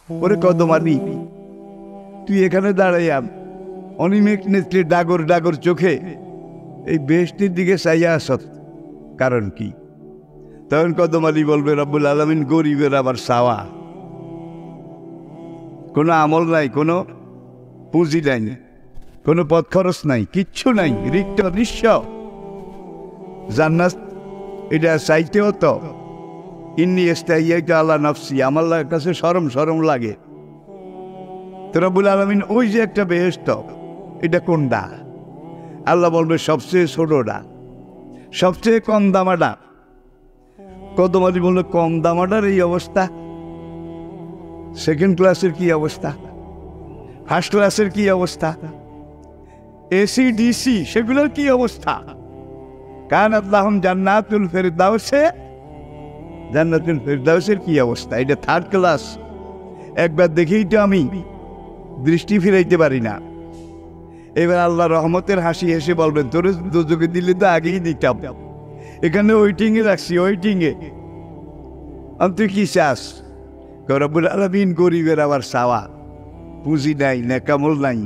ওরে কদম আলী, তুই এখানে দাঁড়াইয়া অনিমেক নেত্রী ডাগর ডাগর চোখে এই বেহেশতের দিকে চাইয়া আসত, কারণ কি? তখন কদম আলী বলবে, রব্বুল আলামিন গরিবের আবার চাওয়া, কোনো আমল নাই, কোনো পুঁজি নাই, কোনো পথ খরচ নাই, কিচ্ছু নাই, রিক্ত নিঃস্ব জান্নাত। এটা চাইতেও তো ইন্নি ইস্তাইয়াতু আলা নাফসি, আমার কাছে শরম শরম লাগে। তো রব্বুল আলামিন ওই যে একটা বেহেশত, এটা কোনটা? আল্লাহ বলবে সবচেয়ে ছোটটা, সবচেয়ে কম দামাটা। কদম আলী বললো, কম দামাটার এই অবস্থা, সেকেন্ড ক্লাসের কি অবস্থা, ফার্স্ট ক্লাসের কি অবস্থা, এসি ডিসি সেগুলোর কি অবস্থা? কানাত লাহুম জান্নাতুল ফিরদাউসে, জান্নাতুল ফিরদাউসের কি অবস্থা? এটা থার্ড ক্লাস। একবার দেখেই তো আমি দৃষ্টি ফিরাইতে পারি না। এবার আল্লাহ রহমতের হাসি হেসে বলবেন, তোর দোজখে দিলে তো আগেই দিতাম, এখানে ওয়েটিংয়ে রাখছি, ওয়েটিংয়ে। তুই কি চাস? রব্বুল আলামিন গরিবের আবার চাওয়া, পুঁজি নাই, নেকামল নাই।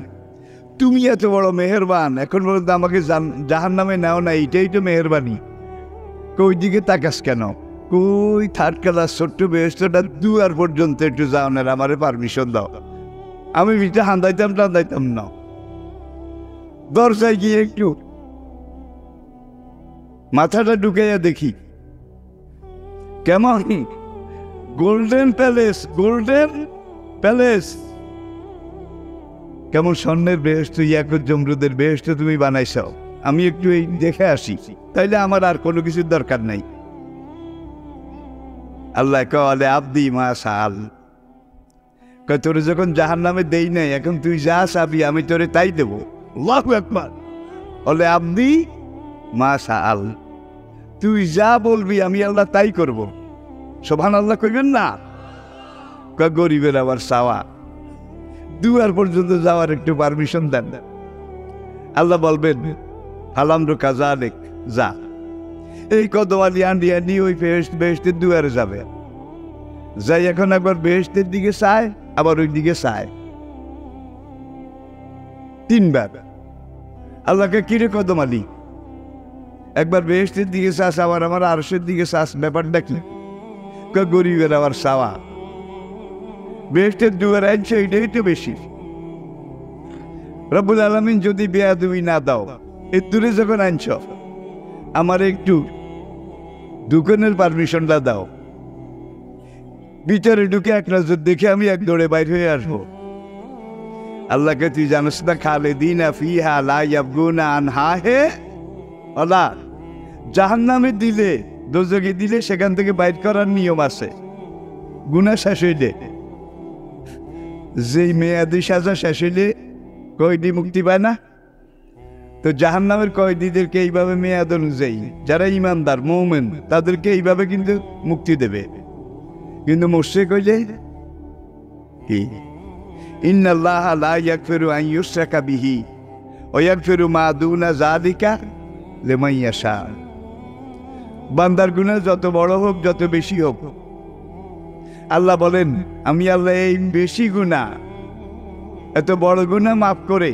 তুমি এত বড় মেহেরবান, এখন পর্যন্ত আমাকে জাহান্নামে নাও না, এটাই তো মেহেরবানি। ওই দিকে তাকাস কেন? কই থার্ড ক্লাস ছোট্ট বেহেশতটা দুয়ার পর্যন্ত একটু যাও না, আমারে পারমিশন দাও। আমি ভিতরে হান্দাইতাম টান্দাইতাম না, দরজায় গিয়ে একটু মাথাটা ঢুকাইয়া দেখি কেমন গোল্ডেন প্যালেস, গোল্ডেন প্যালেস, কেমন স্বর্ণের বেহেশত, ইয়াকুত জমরুদের বেহেশত তুমি বানাইছ। আমি একটু এই দেখে আসি, তাইলে আমার আর কোনো কিছুর দরকার নাই। আল্লাহ কলে আব্দি মা সাল, তোরে যখন জাহান্নামে দেই নাই, এখন তুই যা চাবি আমি তোরে তাই দেব। আল্লাহু আকবার। বলে আব্দি মা সাল, তুই যা বলবি আমি আল্লাহ তাই করব। সুবহানাল্লাহ কইবেন না? গরিবের আবার চাওয়া, দুয়ার পর্যন্ত যাওয়ার একটু পারমিশন দেন। আল্লাহ বলবেন ফালামরু কাযালিক, যা। এই কদম আলী আন্ডি আন্ডি ওই বেহেশতের দুয়ারে যাবে, যাই এখন একবার বেহেশতের দিকে চায়, আবার ওই দিকে চায়, তিনবার। আল্লাহকে কিরে কদম আলী, একবার বেহেশতের দিকে চাস, আবার আমার আরশের দিকে চাস, ব্যাপারটা কি? গরিবের আবার চাওয়া, বেহেশতের দুয়ারে আনছে, এটাই তো বেশি। রব্বুল আলামিন যদি বেয়াদবি না দাও, এই দূরে যখন আনছ, আমার একটু দোকানের পারমিশনটা দাও, ভিতরে ঢুকে এক নজর দেখে আমি এক দৌড়ে বাইর হয়ে আসবো। আল্লাহকে তুই জানিস না, খালিদিনা ফিহা লা ইয়াবগুনা আনহা, হে আল্লাহ জাহান্নামে দিলে, দোজখে দিলে সেখান থেকে বাইর করার নিয়ম আছে। গুনাহ শেষ হইলে, যেই মেয়াদি সাজা শেষ হইলে কয়েদি মুক্তি পায় না, তো জাহান্নামের কয়েদিদেরকে এইভাবে মেয়াদ অনুযায়ী যারা ইমানদার মুমিন তাদেরকে এইভাবে কিন্তু মুক্তি দেবে। কিন্তু মুশরিক হইলে কি? ইন্নাল্লাহা লা ইয়াগফিরু আন ইউশরাকা বিহি ওয়া ইয়াগফিরু মা দুনা যালিকা লিমান ইয়াশা। বান্দার গুনাহ যত বড় হোক, যত বেশি হোক, আল্লাহ বলেন আমি আল্লাহ এই বেশি গুনাহ, এত বড় গুনাহ মাফ করে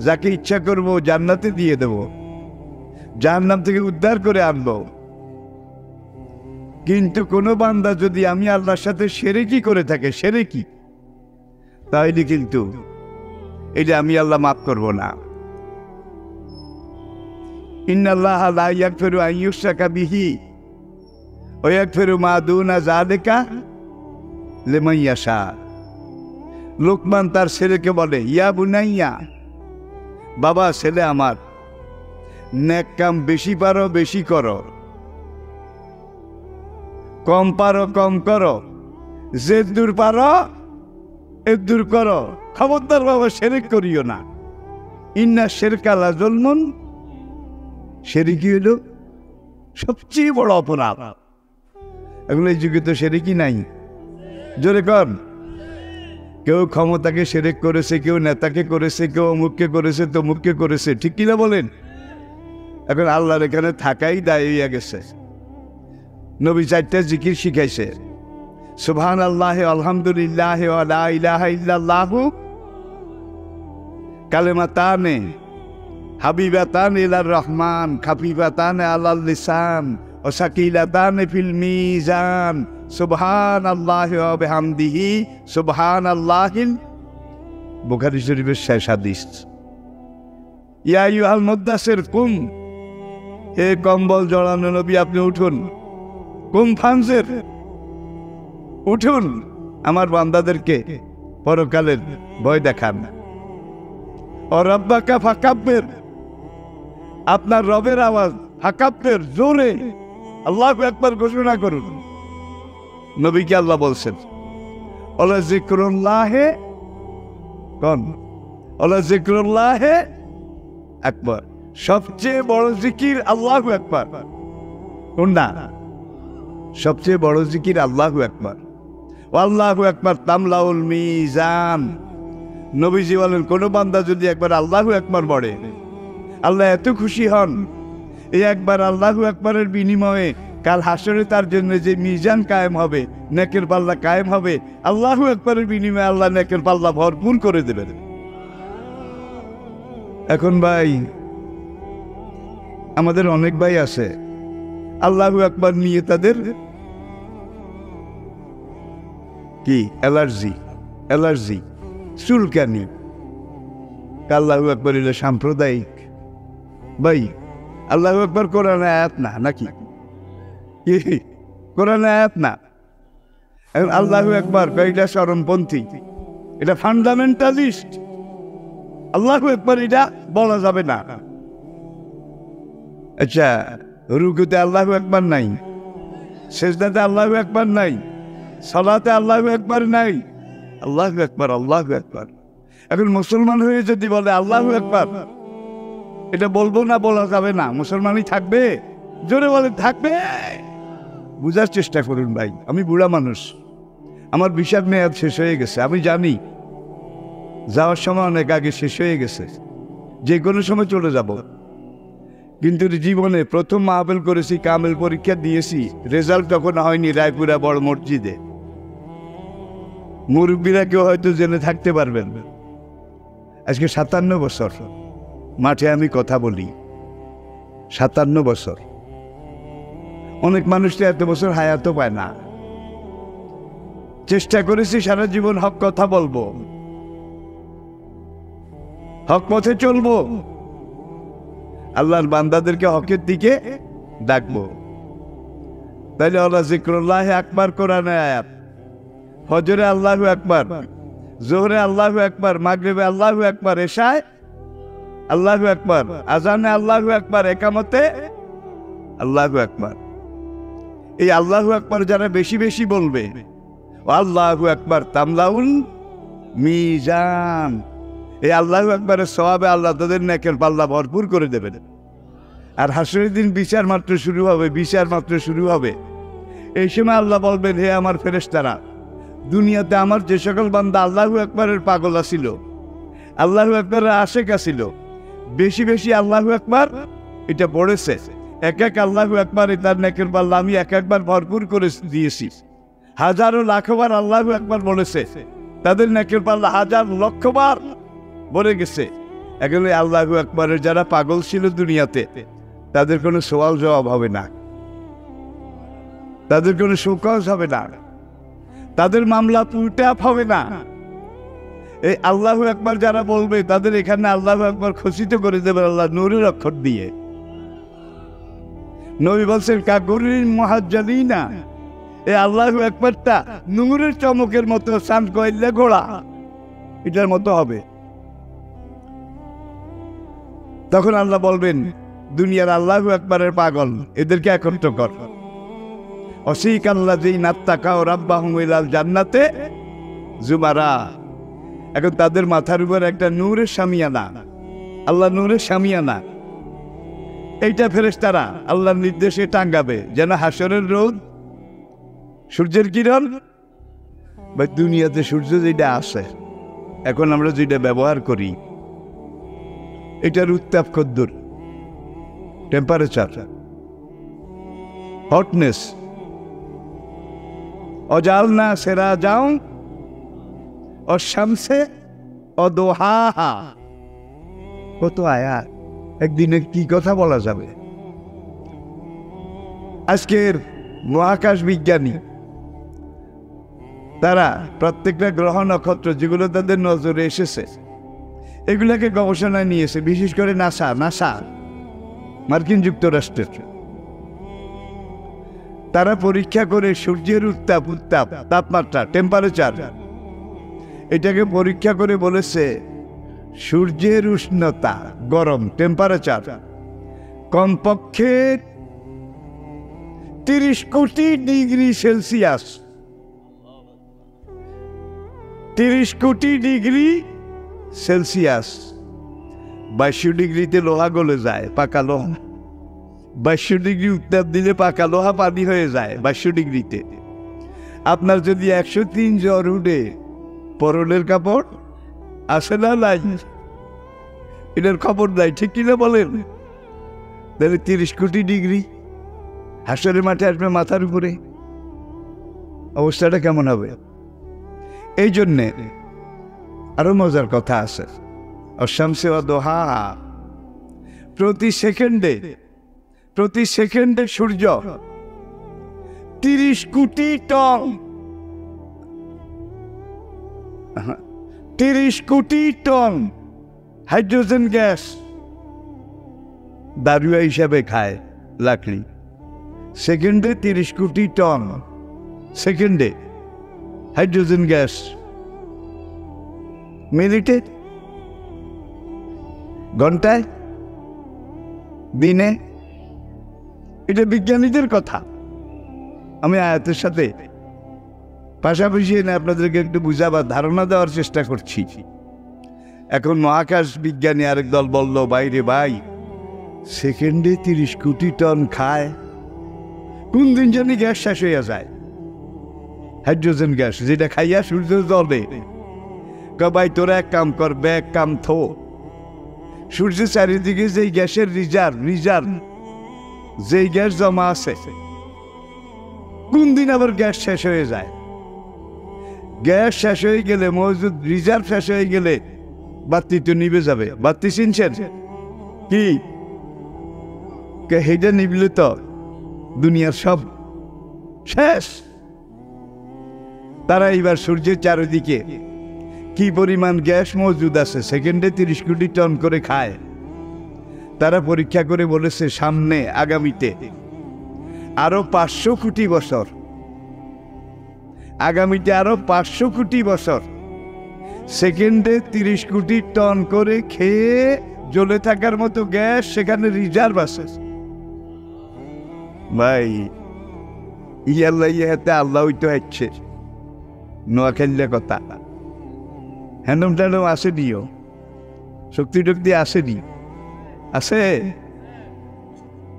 যাকে ইচ্ছা করব জান্নাতে দিয়ে দেব, জাহান্নাম থেকে উদ্ধার করে আনবো। কিন্তু কোনো বান্দা যদি আমি আল্লাহর সাথে শিরকি করে থাকে, শিরকি, তাইলে কিন্তু এটা আমি আল্লাহ মাফ করব না। ইন্নাল্লাহা লা ইয়াগফিরু আন ইউশরাকা বিহি ওয়া ইয়াগফিরু মা দুনা যালিকা লিমান ইয়াশা। লোকমান তার ছেলেকে বলে, ইয়া বুনাইয়া, বাবা ছেলে আমার, নেক কাম বেশি পারো বেশি করো, কম পারো কম করো, যে দূর পারো এর দূর করো, খবরদার বাবা শিরক করিও না। ইন্না শিরকা লা যুলমুন, শিরকি হলো সবচেয়ে বড় অপরাধ। এগুলো এই যুগে তো শিরকি নাই, জোরে কর। কেউ ক্ষমতাকে শিরক করেছে, কেউ নেতাকে করেছে, কেউ অমুককে করেছে, তমুককে করেছে, ঠিক কিনা বলেন? এখন আল্লাহর এখানে থাকাই দায় হইয়া গেছে। নবী 4টা জিকির শিখাইছে, সুবহানাল্লাহি আলহামদুলিল্লাহি ওয়া লা ইলাহা ইল্লাল্লাহু কালিমাতানে হাবিবাতান ইলার রহমান খাফিফাতান আলাল লিসান ও সাকিলাতান ফিল মিজান সুবহানাল্লাহি ওয়া বিহামদিহি সুবহানাল্লাহিল বুখারী শরীফের শেষ হাদিস। ইয়া আইয়ুহাল মুদ্দাসির কুম, হে কম্বল জড়ানো নবী আপনি উঠুন। কুম ফানজির, উঠুন আমার বান্দাদেরকে পরকালের ভয় দেখান। ও রাব্বাকা ফাকাব্বির, আপনার রবের আওয়াজ ফাকাব্বির, জোরে আল্লাহু আকবার ঘোষণা করুন। নবীকে আল্লাহ বলছেন ওলা যিকরুল্লাহে কোন, ওলা যিকরুল্লাহে আকবার, সবচেয়ে বড় জিকির আল্লাহু আকবার। কোনটা? সবচেয়ে বড় জিকির আল্লাহু আকবার। আল্লাহু আকবার তামলাউল মিজান। নবীজি বলেন কোন বান্দা যদি একবার আল্লাহু আকবার বলে আল্লাহ এত খুশি হন, এই একবার আল্লাহু আকবারের বিনিময়ে কাল হাসরে তার জন্য যে মিজান কায়েম হবে, নেকের পাল্লা কায়েম হবে, আল্লাহু আকবারের বিনিময়ে আল্লাহ নেকের পাল্লা ভরপুর করে দেবেন। এখন ভাই আমাদের অনেক ভাই আছে আল্লাহু আকবার নিয়ে তাদের কি অ্যালার্জি চুলকানি। আল্লাহু আকবার হইল সাম্প্রদায়িক। ভাই আল্লাহু আকবার কোরআন আয়াত না, নাকি কোরআন আয়াত না। আল্লাহু আকবার এটা চরমপন্থী, এটা ফান্ডামেন্টালিস্ট। আল্লাহু আকবার এটা বলা যাবে না। আচ্ছা, রুকুতে আল্লাহু আকবার নাই, সেজদাতে আল্লাহু আকবার নাই, সালাতে আল্লাহু আকবার নাই। আল্লাহু আকবার, আল্লাহু আকবার। এখন মুসলমান হয়ে যদি বলে আল্লাহু আকবার, এটা বলবো না, বলা যাবে না, মুসলমানই থাকবে? জোরে বলে থাকবে। বুঝার চেষ্টা করুন ভাই, আমি বুড়া মানুষ, আমার ভিসার মেয়াদ শেষ হয়ে গেছে। আমি জানি যাওয়ার সময় অনেক আগে শেষ হয়ে গেছে, যে কোনো সময় চলে যাব। কিন্তু জীবনে প্রথম মাহফিল করেছি, কামেল পরীক্ষা দিয়েছি, রেজাল্ট তখন হয়নি রায়পুরা বড় মসজিদে। মুরব্বীরা কেউ হয়তো জেনে থাকতে পারবেন, আজকে 57 বছর মাঠে আমি কথা বলি। 57 বছর। অনেক মানুষ তো এত বছর হায়াতও পায় না। চেষ্টা করেছি সারা জীবন হক কথা বলবো, হক পথে চলবো, আল্লাহর বান্দাদেরকে হকের দিকে ডাকবো। তাইলে আল্লাহ যিকরুল্লাহ আকবার কোরআনে আয়াত। ফজরে আল্লাহু আকবার, জোহরে আল্লাহু আকবার, মাগরিবে আল্লাহু আকবার, এশায় আল্লাহু আকবার, আজানে আল্লাহু আকবার, একামতে আল্লাহু আকবার। এই আল্লাহু আকবার যারা বেশি বেশি বলবে, আল্লাহু আকবার তামলাউল মিজান, এই আল্লাহু আকবারের সওয়াবে আল্লাহ তাদের নেকের পাল্লা ভরপুর করে দেবেন। আর হাসরের দিন বিচার মাত্র শুরু হবে, বিচার মাত্র শুরু হবে। এই সময় আল্লাহ বলবেন, হে আমার ফেরেশতারা, দুনিয়াতে আমার যে সকল বান্দা আল্লাহু আকবারের পাগল আছিল, আল্লাহু আকবারের আশেক আছিল, বেশি বেশি আল্লাহু আকবার এটা পড়েছে, এক এক আল্লাহু আকবার তার নেকের পাল্লা আমি এক একবার ভরপুর করে দিয়েছি। হাজারো লাখবার আল্লাহু আকবার বলেছে, তাদের নেকের পাল্লা হাজার লক্ষবার ভরে গেছে। এখন আল্লাহু আকবারের যারা পাগল ছিল দুনিয়াতে, তাদের কোনো সওয়াল জবাব হবে না, তাদের কোনো শোকজ হবে না, তাদের মামলা পুলটাপ হবে না। এই আল্লাহু আকবার যারা বলবে তাদের এখানে আল্লাহু আকবার খচিত করে দেবে আল্লাহ নূরের অক্ষর দিয়ে। নবী বলছেন কাগুরিন মুহাজ্জালিনা, এই আল্লাহু আকবারটা নূরের চমকের মতো, চাঁদ কইলে ঘোড়া এটার মতো হবে। তখন আল্লাহ বলবেন, দুনিয়ার আল্লাহু আকবারের পাগল এদেরকে একত্র কর। অসিকাল্লাযীনা তাকাউ রাব্বাহুম ইলাল জান্নাতে জুমারা। এখন তাদের মাথার উপর একটা নূরের শামিয়ানা, আল্লাহ নূরের শামিয়ানা, এইটা ফেরেশতারা আল্লাহর নির্দেশে টাঙ্গাবে, যেন হাসরের রোদ, সূর্যের কিরণ। বা দুনিয়াতে সূর্য যেটা আছে, এখন আমরা যেটা ব্যবহার করি, এটার উত্তাপ কদ্দুর, টেম্পারেচার, হটনেস, অজালনা সিরাজাও ওয়াশ-শামসি ওয়া দুহাহা। কত আয়াত, একদিনে কি কথা বলা যাবে। আজকের মহাকাশ বিজ্ঞানী তারা প্রত্যেকটা গ্রহ নক্ষত্র যেগুলো তাদের নজরে এসেছে এগুলাকে গবেষণায় নিয়েছে, বিশেষ করে নাসা মার্কিন যুক্তরাষ্ট্রের। তারা পরীক্ষা করে সূর্যের উত্তাপ তাপমাত্রা টেম্পারেচার এটাকে পরীক্ষা করে বলেছে সূর্যের উষ্ণতা গরম টেম্পারেচার কমপক্ষে 30 কোটি ডিগ্রি সেলসিয়াস। 30 কোটি ডিগ্রি সেলসিয়াস। 22 ডিগ্রিতে লোহা গলে যায়, পাকা লোহা। 22 ডিগ্রি উত্তাপ দিলে পাকা লোহা পানি হয়ে যায় 22 ডিগ্রিতে। আপনার যদি 103 জ্বর উঠে পরনের কাপড় আসে না নাই, এটার খবর নাই, ঠিক কিনা বলেন? তাহলে 30 কোটি ডিগ্রি হাসরের মাঠে আসবে মাথার উপরে, অবস্থাটা কেমন হবে? এই জন্যে আরো মজার কথা আছে, ওয়াশ-শামসি ওয়া দুহাহা। প্রতি সেকেন্ডে সূর্য 30 কোটি টন 30 কোটি টন হাইড্রোজেন গ্যাস দারুয়া হিসাবে খায় লাকড়ি। সেকেন্ডে 30 কোটি টন, সেকেন্ডে হাইড্রোজেন গ্যাস। মিনিটে, ঘন্টায়, দিনে, এটা বিজ্ঞানীদের কথা। আমি আয়াতের সাথে পাশাপাশি এনে আপনাদেরকে একটু বুঝাবার ধারণা দেওয়ার চেষ্টা করছি। এখন মহাকাশ বিজ্ঞানী আরেক দল বলল, বাইরে ভাই সেকেন্ডে 30 কোটি টন খায়, কোন দিন জানি গ্যাস শেষ হইয়া যায়, হাইড্রোজেন গ্যাস, যেটা খাইয়া সূর্য জ্বলে। ভাই তোরা এক কাম কর, ব্যাগ কাম থো, সূর্যের চারিদিকে যেই গ্যাসের রিজার্ভ যেই গ্যাস জমা আছে, কোন দিন আবার গ্যাস শেষ হয়ে যায়। গ্যাস শেষ হয়ে গেলে, মজুদ রিজার্ভ শেষ হয়ে গেলে বাতি তো নিভে যাবে। বাতি চিনছেন কি? হেটা নিবলে তো দুনিয়ার সব শেষ। তারা এবার সূর্যের চারিদিকে কি পরিমাণ গ্যাস মজুদ আছে সেকেন্ডে 30 কোটি টন করে খায়। তারা পরীক্ষা করে বলেছে সামনে আগামীতে আরো 500 কোটি বছর, আগামীতে আরো 500 কোটি বছর সেকেন্ডে 30 কোটি টন করে খেয়ে জ্বলে থাকার মতো গ্যাস সেখানে রিজার্ভ আছে। ভাই ইয়াল্লা ইহাতে আল্লাহ হইতে হচ্ছে নোয়াখালীর কথা। হ্যান্ডম ট্যান্ডম আসেনিও, শক্তি টক্তি আসেনি, আছে,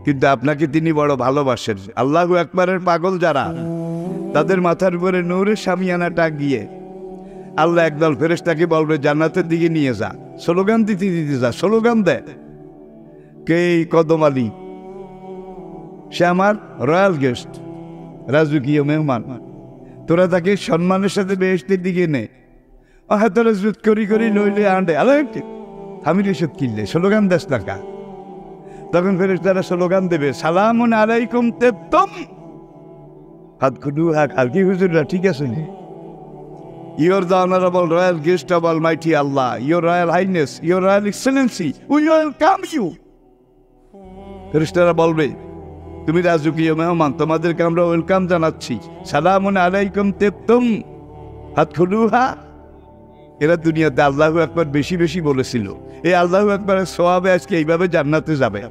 কিন্তু আপনাকে তিনি বড় ভালোবাসেন। আল্লাহু আকবারের পাগল যারা, তাদের মাথার উপরে নূরের শামিয়ানা টাঙিয়ে আল্লাহ একদল ফেরেশতাকে বলবে জান্নাতের দিকে নিয়ে যা, স্লোগান দিতে যা, স্লোগান দেয়। কে? কদম আলী, সে আমার রয়্যাল গেস্ট, রাজকীয় মেহমান। তোরা তাকে সম্মানের সাথে বেহেশতের দিকে নে। হ্যাঁ, তোরা জুত করি নইলে আন্ডে আলাদা থামিলে সব কিনলে স্লোগান দেশ টাকা। তখন ফেরেশতারা স্লোগান দেবে সালামুন আলাইকুম তেবতুম। হাত খুদু হাক হালকি হুজুররা, ঠিক আছে? You're the honorable royal guest of Almighty Allah, Your Royal Highness, Your Royal Excellency, we welcome you. ফেরেশতারা বলবে তুমি রাজকীয় মেহমান, তোমাদেরকে আমরা ওয়েলকাম জানাচ্ছি। সালামুন আলাইকুম তেবতুম ফাদখুলুহা। এরা দুনিয়াতে আল্লাহু আকবার বেশি বেশি বলেছিল, এই আল্লাহু আকবারের সওয়াবে আজকে এইভাবে জান্নাতে যাবে।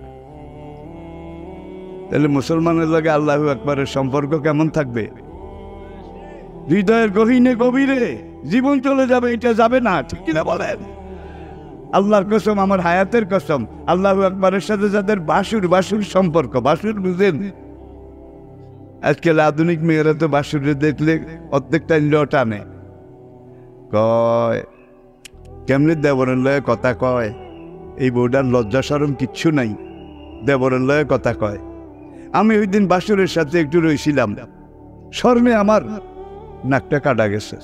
তাহলে মুসলমানের লগে আল্লাহু আকবারের সম্পর্ক কেমন থাকবে? হৃদয়ের গভীরে জীবন চলে যাবে, এটা যাবে না, ঠিক কিনা বলেন? আল্লাহর কসম, আমার হায়াতের কসম, আল্লাহু আকবারের সাথে যাদের বাসুর সম্পর্ক, বাসুর বুঝেন? আজকাল আধুনিক মেয়েরা তো বাসুরে দেখলে অর্ধেকটা টানে, কয় কেমনি দেবরের লয়ে কথা কয়, এই বউটার লজ্জা শরম কিচ্ছু নাই, দেবরের লয়ে কথা কয়। আমি ওই দিন বাসুরের সাথে একটু রয়েছিলাম, শর্মে আমার নাকটা কাটা গেছে।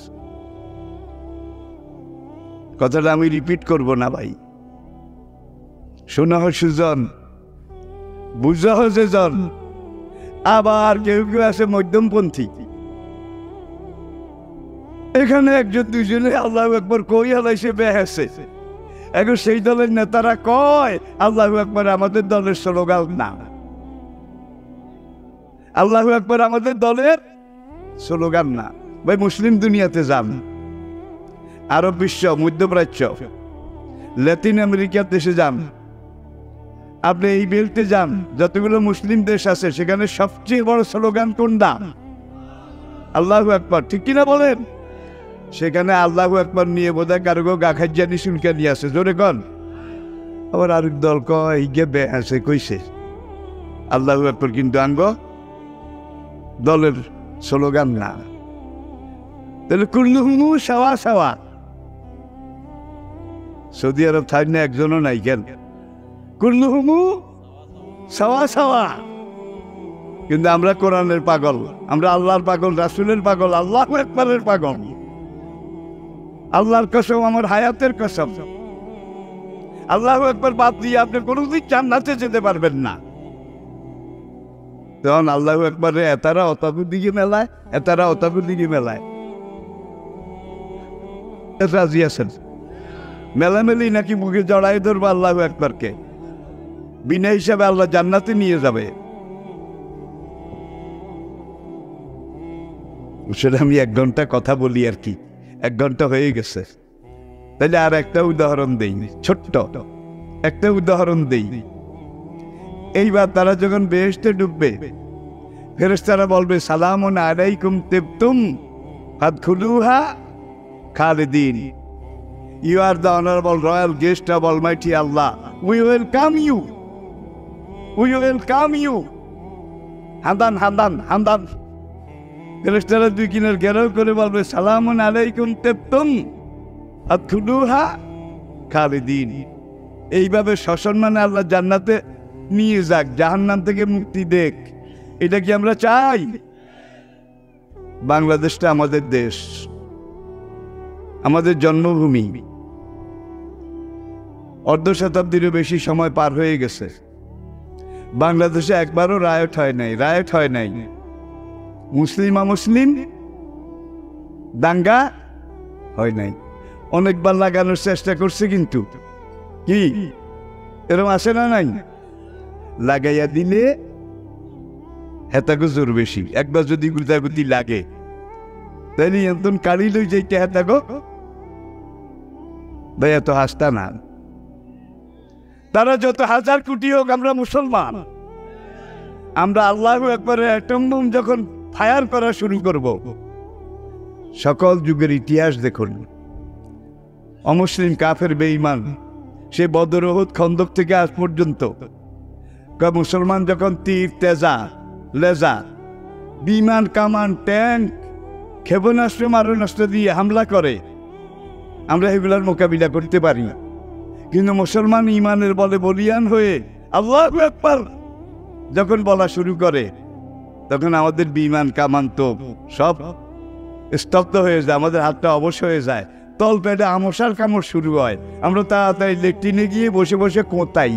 কথাটা আমি রিপিট করব না ভাই, শোনা হয় সুজন, বুঝা হয়েছে জন। আবার কেউ কেউ আছে মধ্যমপন্থী, এখানে একজন দুজনে আল্লাহু আকবার কই হালাইছে বেহেছে। এখন সেই দলের নেতারা কয় আল্লাহু আকবার আমাদের দলের স্লোগান না, আল্লাহু আকবার আমাদের দলের স্লোগান না। ভাই মুসলিম দুনিয়াতে যান, আরব বিশ্ব, মধ্যপ্রাচ্য, ল্যাটিন আমেরিকার দেশে যান, আপনি এই বেল্টে যান, যতগুলো মুসলিম দেশ আছে সেখানে সবচেয়ে বড় স্লোগান কোনটা? আল্লাহু আকবার, ঠিক কিনা বলেন? সেখানে আল্লাহু আকবার নিয়ে বোধহয় কারো গা খাজ্জানি শুনকে নিয়ে আসে, জোরে কন। আবার আরেক দল কয় গে বে আছে কইছে আল্লাহু আকবার কিন্তু আঙ্গ দলের স্লোগান না। তাহলে কুল্লুহুমু সাওয়া সাওয়া। সৌদি আরব থাই না একজনও নাই কেন? কুল্লুহুমু সাওয়া সাওয়া। কিন্তু আমরা কোরআনের পাগল, আমরা আল্লাহর পাগল, রাসূলের পাগল, আল্লাহু আকবারের পাগল। আল্লাহর কসম, আমার হায়াতের কসম, আল্লাহু আকবার বাদ দিয়ে আপনি কোনোদিন জান্নাতে যেতে পারবেন না। তখন আল্লাহু আকবারে এতারা অতাবুর দিকে মেলায়, এতারা অতাবুর দিকে মেলায়। রাজি আছেন? মেলামেলি নাকি মুখে জড়াই ধরবো আল্লাহু আকবারকে, বিনা হিসাবে আল্লাহ জান্নাতে নিয়ে যাবে। সেটা আমি 1 ঘন্টা কথা বলি আর কি, 1 ঘন্টা হয়ে গেছে। তাহলে আর একটা উদাহরণ দেই, ছোট্ট একটা উদাহরণ দেই। এইবার তারা যখন বেহেশতে ঢুকবে, ফেরেশতারা বলবে সালামুন আলাইকুম তিবতুম ফাদখুলুহা খালিদিন। You are the honorable royal guest of Almighty Allah. We welcome you. We welcome you. হান্দান হান্দান হান্দান। ফেরেশতারা দুই কিনার ঘেরাও করে বলবে সালামুন আলাইকুম তিবতুম ফাদখুলুহা খালিদিন। এইভাবে সসম্মানে আল্লাহ জান্নাতে নিয়ে যাক, জাহান্নাম থেকে মুক্তি দেখ। এটা কি আমরা চাই? বাংলাদেশটা আমাদের দেশ, আমাদের জন্মভূমি। 1/2 শতাব্দীরও বেশি সময় পার হয়ে গেছে, বাংলাদেশে একবারও রায়ট হয় নাই, রায়ট হয় নাই। মুসলিম আমুসলিম দাঙ্গা হয় নাই। অনেকবার লাগানোর চেষ্টা করছে, কিন্তু কি এরকম আসে না? নাই লাগাইয়া দিলে হেতাগো জোর বেশি। একবার যদি গুতাগুতি লাগে তাইলে এমন কাড়ি লই যাইতে হেতাগো ভাই, এত হাসতা না। তারা যত হাজার কোটি হোক, আমরা মুসলমান। আমরা আল্লাহু আকবারের অ্যাটম বোম যখন ফায়ার করা শুরু করব, সকল যুগের ইতিহাস দেখুন, অমুসলিম কাফের বেঈমান সে বদর উহুদ খন্দক থেকে আজ পর্যন্ত মুসলমান যখন তীর তেজা লেজা বিমান কামান ট্যাঙ্ক ক্ষেপণাস্ত্র মারণাস্ত্র দিয়ে হামলা করে, আমরা এগুলার মোকাবিলা করতে পারি না। কিন্তু মুসলমান ইমানের বলে বলিয়ান হয়ে আল্লাহু আকবার যখন বলা শুরু করে, তখন আমাদের বিমান কামান তো সব স্তব্ধ হয়ে যায়, আমাদের হাতটা অবশ হয়ে যায়, তল পেটে আমসার কামড় শুরু হয়, আমরা তাড়াতাড়ি লেট্রিনে গিয়ে বসে বসে কোঁতাই।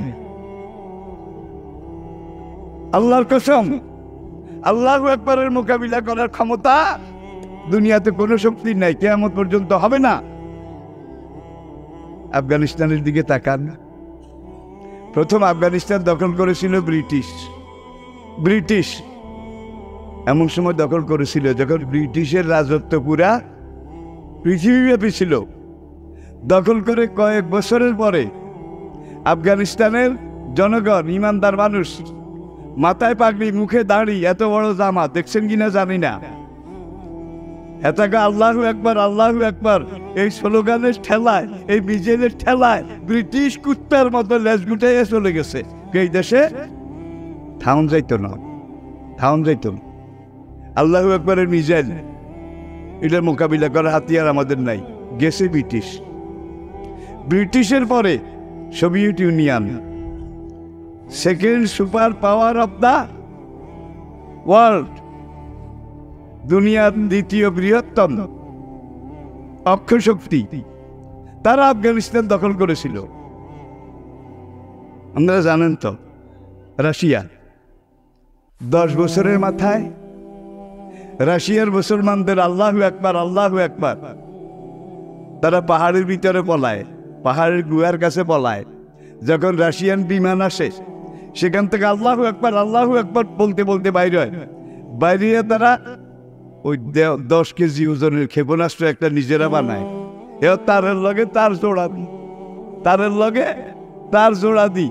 আল্লাহর কসম, আল্লাহু আকবারের মোকাবিলা করার ক্ষমতা দুনিয়াতে কোনো শক্তি নাই, কিয়ামত পর্যন্ত হবে না। আফগানিস্তানের দিকে তাকান। প্রথম আফগানিস্তান দখল করেছিল ব্রিটিশ। এমন সময় দখল করেছিল যখন ব্রিটিশের রাজত্ব পুরা পৃথিবীব্যাপী ছিল। দখল করে কয়েক বছরের পরে আফগানিস্তানের জনগণ, ইমানদার মানুষ, মাথায় পাগড়ি, মুখে দাড়ি, এত বড় জামা দেখছেন কিনা জানি না, এটাকে আল্লাহু আকবার আল্লাহু আকবার এই স্লোগানের ঠেলায়, এই মিজেলের ঠেলায় ব্রিটিশ কুত্তার মতো লেজ গুটাইয়া চলে গেছে। এই দেশে থাউন যাইত না। আল্লাহু আকবারের মিজেল, এটার মোকাবিলা করার হাতিয়ার আমাদের নাই। গেছে ব্রিটিশের পরে Soviet union, second super power of the world. দুনিয়ার দ্বিতীয় বৃহত্তম অক্ষশক্তি, তারা আফগানিস্তান দখল করেছিল। আপনারা জানেন তো, রাশিয়া 10 বছরের মাথায় রাশিয়ার মুসলমানদের আল্লাহু আকবার আল্লাহু আকবার, তারা পাহাড়ের ভিতরে পলায়, পাহাড়ের গুহার কাছে পলায়। যখন রাশিয়ান বিমান আসে, সেখান থেকে আল্লাহু আকবার বলতে বলতে বাইরে হয়। বাইরে তারা ওই 10 কেজি ওজনের ক্ষেপণাস্ত্র একটা নিজেরা বানায়। এবার তারের লগে তার জোড়া দি, তারের লগে তার জোড়া দি,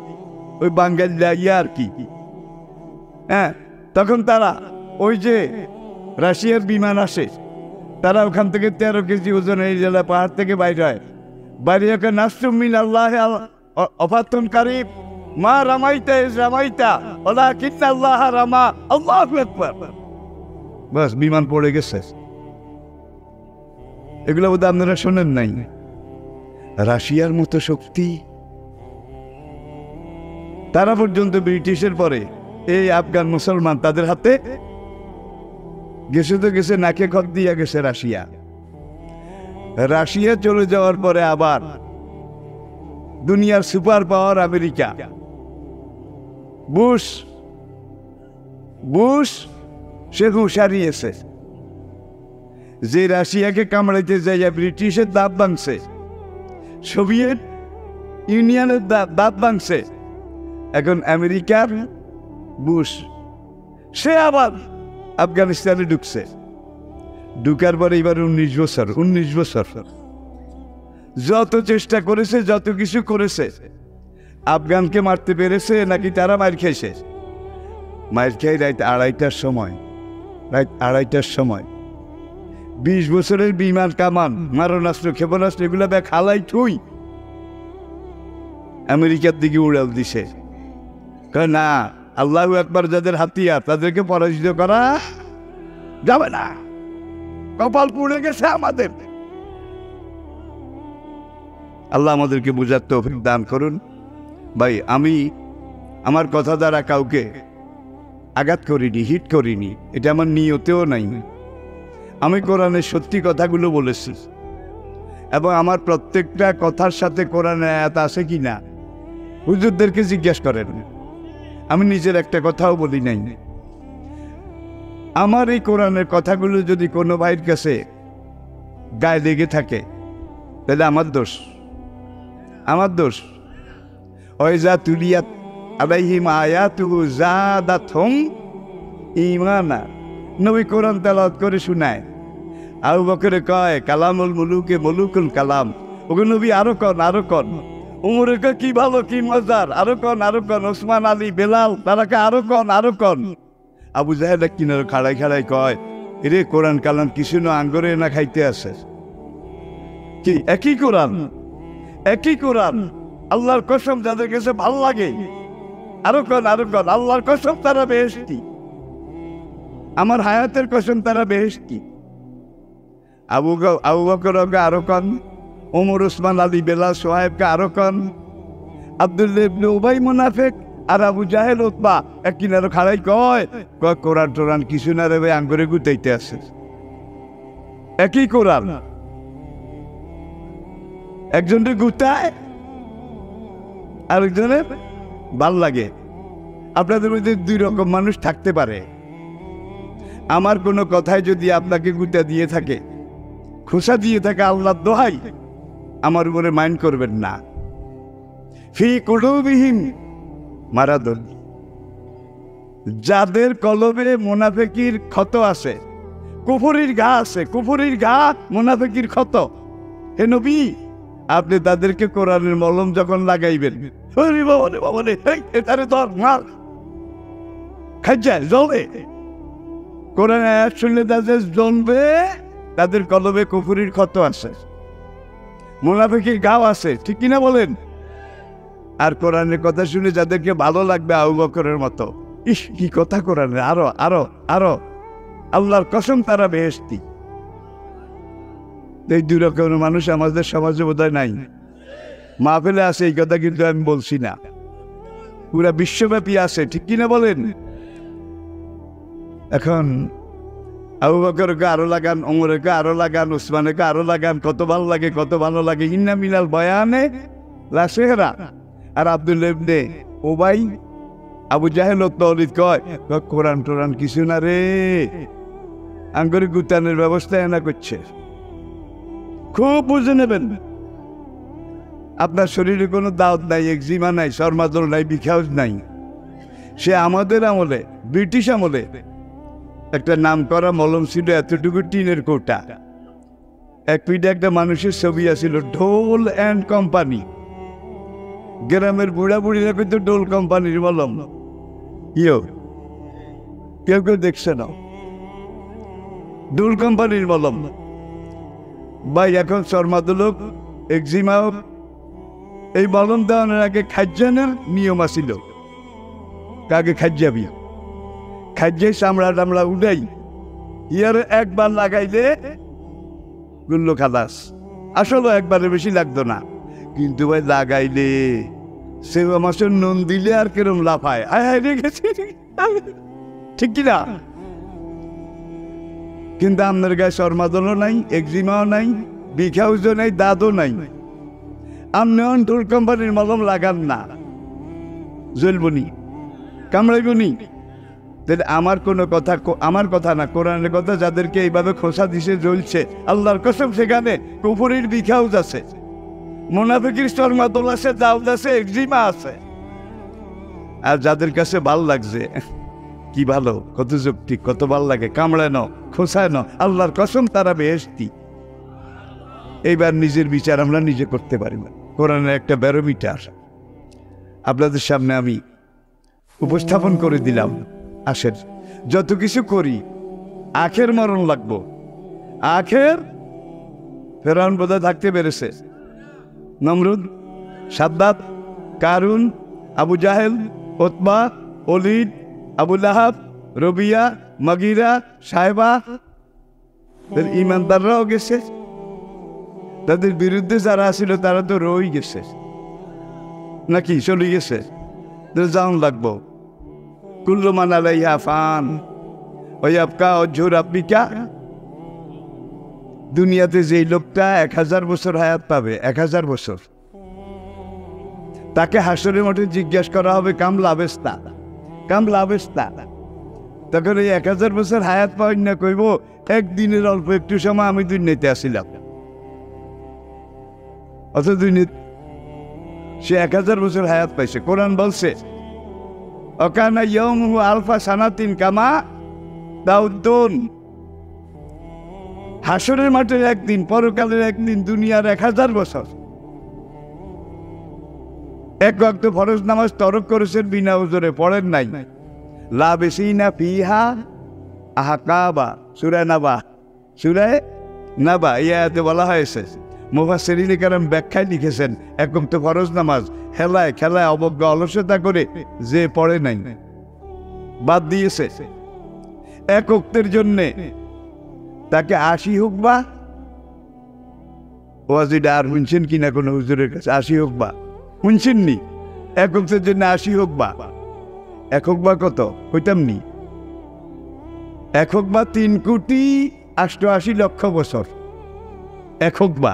ওই বাঙ্গালিয়া ইয়া আর কি। হ্যাঁ, তখন তারা ওই যে রাশিয়ার বিমান আসে, তারা ওখান থেকে 13 কেজি ওজনের এই জেলা পাহাড় থেকে বাইরে হয়। বাইরে ওকে নাসুমিন আল্লাহ অফাতুন কারিব মা রামাইতা ইজ রামাইতা ওয়ালাকিন আল্লাহ রামা আল্লাহু আকবার। বাস, বিমান পড়ে গেছে। এগুলো বোধহয় আপনারা শোনেন নাই। রাশিয়ার মতো শক্তি, তারা পর্যন্ত ব্রিটিশের পরে এই আফগান মুসলমান তাদের হাতে গেছে, তো গেছে, নাকে খত দিয়া গেছে রাশিয়া। রাশিয়া চলে যাওয়ার পরে আবার দুনিয়ার সুপার পাওয়ার আমেরিকা, বুশ সে হুঁশিয়ারিয়েছে যে রাশিয়াকে কামড়াইতে যাইয়া ব্রিটিশের দাঁত ভাঙছে, সোভিয়েত ইউনিয়নের দাঁত ভাঙছে। এখন আমেরিকার বুশ সে আবার আফগানিস্তানে ঢুকছে। ঢুকার পরে এবার 19 বছর যত চেষ্টা করেছে, যত কিছু করেছে, আফগানকে মারতে পেরেছে নাকি তারা মার খেয়েছে? মার খেয়ে রাত 2:30টার সময় 20 বছরের বিমান কামান মারণাস্ত্র ক্ষেপণাস্ত্র এগুলো ব্যাগ হালাই থুই আমেরিকার দিকে উড়াল দিছে। না, আল্লাহু আকবার যাদের হাতিয়ার, তাদেরকে পরাজিত করা যাবে না। কপাল পুড়ে গেছে আমাদের। আল্লাহ আমাদেরকে বুঝার তৌফিক দান করুন। ভাই, আমি আমার কথা দ্বারা কাউকে আঘাত করিনি, হিট করিনি, এটা আমার নিয়তেও নাই। আমি কোরআনের সত্যি কথাগুলো বলেছি, এবং আমার প্রত্যেকটা কথার সাথে কোরআনের আয়াত আছে কি না হুজুরদেরকে জিজ্ঞেস করেন। আমি নিজের একটা কথাও বলি নাই। আমার এই কোরআনের কথাগুলো যদি কোনো ভাইয়ের কাছে গায়ে লেগে থাকে, তাহলে আমার দোষ। ওয়াইজা তুলিয়াত আলাইহিম আয়াতুহু যাদাতহুম ঈমানা। নবী কোরআন তেলাওয়াত করে শোনায়। আবু বকর কয় কালামুল মুলুকে মুলুকুল কালাম। ওগো নবী আরো কন। উমরে কয় কি ভালো, কি মজার, আরো কন। ওসমান আলী, বেলাল, তারাকে আরো কন। আবু জাহেল কিনার খাড়াই কয়, এরে কোরআন কালাম কিছু না, আঙ্গরে না খাইতে আছে কি? একই কোরআন। আল্লাহর কসম, যাদের কাছে ভালো লাগে আরো কন। আল্লাহর কসম তারা বেহেশতি, আমার হায়াতের কসম তারা বেহেশতি। আবু বকর আরো কন, ওমর, ওসমান আলী, বেলাল, সোহাইবকে আরো কন। আব্দুল্লাহ ইবনে উবাই মুনাফিক আর আবু জাহেল, উতবা এক কিনারে খাড়াই কয় কোরআন কিছু না রে ভাই, আঙ্গুরে গুতাইতে আছে। একই কোরআন, একজনের গুতায় আরেকজনের ভাল লাগে। আপনাদের মধ্যে 2 রকম মানুষ থাকতে পারে। আমার কোনো কথায় যদি আপনাকে গুতা দিয়ে থাকে, খোসা দিয়ে থাকে, আল্লাহর দোহাই আমার উপরে মাইন্ড করবেন না। ফি কুলুবিহিম মারাদুন, যাদের কলবে মুনাফিকির ক্ষত আছে, কুফরির ঘা আছে, মুনাফিকির ক্ষত, হে নবী আপনি তাদেরকে কোরআনের মলম যখন লাগাইবেন, বাবারে এটারে ধর মার খাইজা জ্বলে, কোরআনের আয়াত শুনলে তাদের জ্বলবে, তাদের কলবে কুফরির ক্ষত আছে, মুনাফিকির ঘাও আছে, ঠিক কিনা বলেন? আর কোরআনের কথা শুনে যাদেরকে ভালো লাগবে আবু বকরের মতো, ইস কি কথা কোরআনের, আরো আল্লাহর কসম তারা বেহেশতি। এই 2 রকমের মানুষ আমাদের সমাজে বোধহয় নাই। মাহফিলে আছে এই কথা, কিন্তু আমি বলছি না, পুরা বিশ্বব্যাপী আছে, ঠিক কিনা বলেন? এখন আবু বকরকে আরো লাগান, ওমরকে আরো লাগান, উসমানকে আরো লাগান, কত ভালো লাগে, কত ভালো লাগে। ইন্না মিনাল বয়ানে লা সেহরা। আর আব্দুল্লাহ ইবনে উবাই, আবু জাহেল ও তৌলিদ কয় কোরআন টোরান কিছু না রে, আঙ্গুরি গুতানের ব্যবস্থা এনা করছে। খুব বুঝে নেবেন, আপনার শরীরে কোনো দাউদ নাই, একজিমা নাই, শর্মাদল নাই, বিখাউজ নাই। সে আমাদের আমলে, ব্রিটিশ আমলে একটা নাম করা মলম ছিল এতটুকু টিনের কোটা, এক পিঠে একটা মানুষের ছবি আছিল, ঢোল অ্যান্ড কোম্পানি। গ্রামের বুড়া বুড়িরা কিন্তু ঢোল কোম্পানির মলম। ইয়ো কেউ কেউ দেখছে না, ঢোল কোম্পানির মলম। ভাই এখন শর্মাদলক, একজিমা, এই মলম দেওয়ানোর আগে খাজ্জানের নিয়ম আছিল। কাকে খাজ্জাবি, খাজ্জাই চামড়া টামড়া উঠাই ইয়ার একবার লাগাইলে গুল্লো খালাস। আসলে একবারে বেশি লাগতো না, কিন্তু ভাই লাগাইলে সে মাসের নুন দিলে আর কেরম লাফায়, আয় হায় রেখেছি, ঠিক কিনা? কিন্তু আপনার গায়ে শর্মাদলও নাই, একজিমাও নাই, বিখাউজও নাই, দাঁতও নাই। আপনি ঢোল কোম্পানির মলম লাগান না, জ্বলবনি, কামড়াইবনি। তাহলে আমার কোনো কথা, আমার কথা না, কোরআনের কথা। যাদেরকে এইভাবে খোসা দিছে জ্বলছে, আল্লাহর কসম সেখানে কুফরির বিখাউজ আছে, মুনাফিকির শর্মাদল আছে, দাউদ আছে, একজিমা আছে। আর যাদের কাছে ভাল লাগছে, কি ভালো, কত যুক্তি, কত ভাল লাগে, কামড়ানো, খোসানো, আল্লাহর কসম তারা বেহেশতি। এইবার নিজের বিচার আমরা নিজে করতে পারি না। কোরআনের একটা ব্যারোমিটার আপনাদের সামনে আমি উপস্থাপন করে দিলাম। আসেন, যত কিছু করি আখের মরণ লাগবো। আখের ফেরাউন বোধহয় থাকতে পেরেছে, নমরুদ, সাদ্দাত, কারুন, আবু জাহেল, উতবা, ওলিদ, আবু লাহাব, রবিয়া, মগিরা, সাহেবা, ইমানদাররাও গেছে। তাদের বিরুদ্ধে যারা আছিল তারা তো রয়ে গেছে, নাকি চলে গেছে, যাওন লাগবো। কুল্লু মান আলাইহা ফান ওয়া ইয়াবকা ওয়াজহু রাব্বিকা। দুনিয়াতে যেই লোকটা 1000 বছর হায়াত পাবে, 1000 বছর, তাকে হাসরের মাঠে জিজ্ঞাসা করা হবে কাম লাভেস্তা, কাম লাভেস্তা। তখন এই 1000 বছর হায়াত পাওয়ার না কইব একদিনের অল্প একটু সময় আমি দুনিয়াতে আসিলাম। অত দুনিয়া সে 1000 বছর হায়াত পাইছে। কোরআন বলছে অকানা ইয়াউমুহু আলফা সানাতিন কামা দাউদুন। হাসরের মাঠের একদিন, পরকালের একদিন, দুনিয়ার 1000 বছর। এক ওয়াক্ত ফরজ নামাজ তরক করেছেন বিনা উজরে, পড়েন নাই। লাবিসিনা ফিহা আহকাবা, সূরা নাবা, সূরা নাবা এই আয়াতে বলা হয়েছে। মুফাসসিরিনে কেরাম ব্যাখ্যায় লিখেছেন, এক ওয়াক্ত ফরজ নামাজ হেলায় খেলায় অবজ্ঞা অলসতা করে যে পড়ে নাই, বাদ দিয়েছে, এক ওয়াক্তের জন্যে তাকে 80 হুকবা, ওয়াজিটা আর শুনছেন কিনা কোনো হুজুরের কাছে? 80 হুকবা শুনছেননি? এক ওয়াক্তের জন্য 80 হুকবা। এক হুকবা কত কইতাম নি? এক হুকবা 3,88,00,000 বছর। এক হুকবা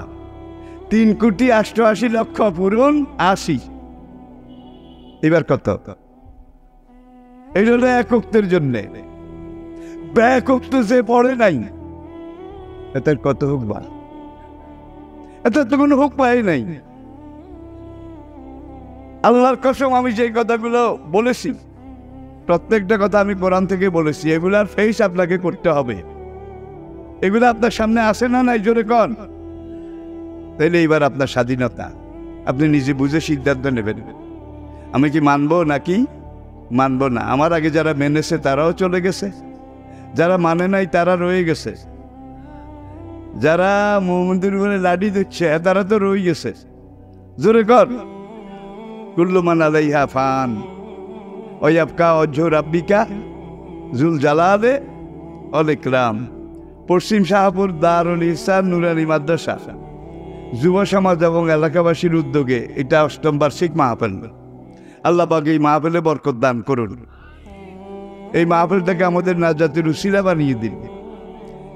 3,88,00,000 পূরণ 80। এবার কত? এই হলো এক ওয়াক্তের জন্যে। এক ওয়াক্ত যে পড়ে নাই, এটার কত হুকবা? এটার তো কোনো হুকবাই নাই। আল্লাহর কসম, আমি যে কথাগুলো বলেছি প্রত্যেকটা কথা আমি কোরআন থেকে বলেছি। এগুলার ফেস আপনাকে করতে হবে। এগুলো আপনার সামনে আসে না, নাই জোরে কন। তাইলে এবার আপনার স্বাধীনতা, আপনি নিজে বুঝে সিদ্ধান্ত নেবেন, আমি কি মানবো নাকি মানবো না। আমার আগে যারা মেনেছে তারাও চলে গেছে, যারা মানে নাই তারা রয়ে গেছে, যারা মোহাম্মদের উপরে লাঠি দিচ্ছে তারা তো রয়ে গেছে। জোরে কর, কুল্লু মান আলাইহা ফান ওয়া ইয়াবকা ওয়াজহু রাব্বিকা যুল জালালি ওয়াল ইকরাম। পশ্চিম শাহপুর দারুল ইহসান নুরানি মাদ্রাসা যুব সমাজ এবং এলাকাবাসীর উদ্যোগে এটা 8ম বার্ষিক মাহফিল। আল্লাহ পাক এই মাহফিলে বরকত দান করুন। এই মাহফিলটাকে আমাদের নাজাতের উসিলা বানিয়ে দিন।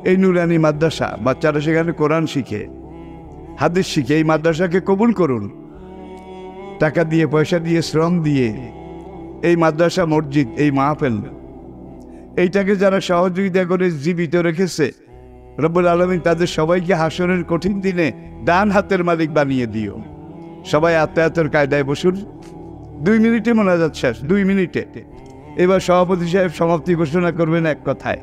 এই নুরানি মাদ্রাসা, বাচ্চারা সেখানে কোরআন শিখে, হাদিস শিখে। এই মাদ্রাসাকে কবুল করুন, টাকা দিয়ে, পয়সা দিয়ে, শ্রম দিয়ে। এই মাদ্রাসা, মসজিদ, এই মাহফিল, এইটাকে যারা সহযোগিতা করে জীবিত রেখেছে, রব্বুল আলামিন তাদের সবাইকে হাসরের কঠিন দিনে ডান হাতের মালিক বানিয়ে দিও। সবাই আত্মায়াতের কায়দায় বসুন। 2 মিনিটে মোনাজাত শেষ, 2 মিনিটে। এবার সভাপতি সাহেব সমাপ্তি ঘোষণা করবেন এক কথায়।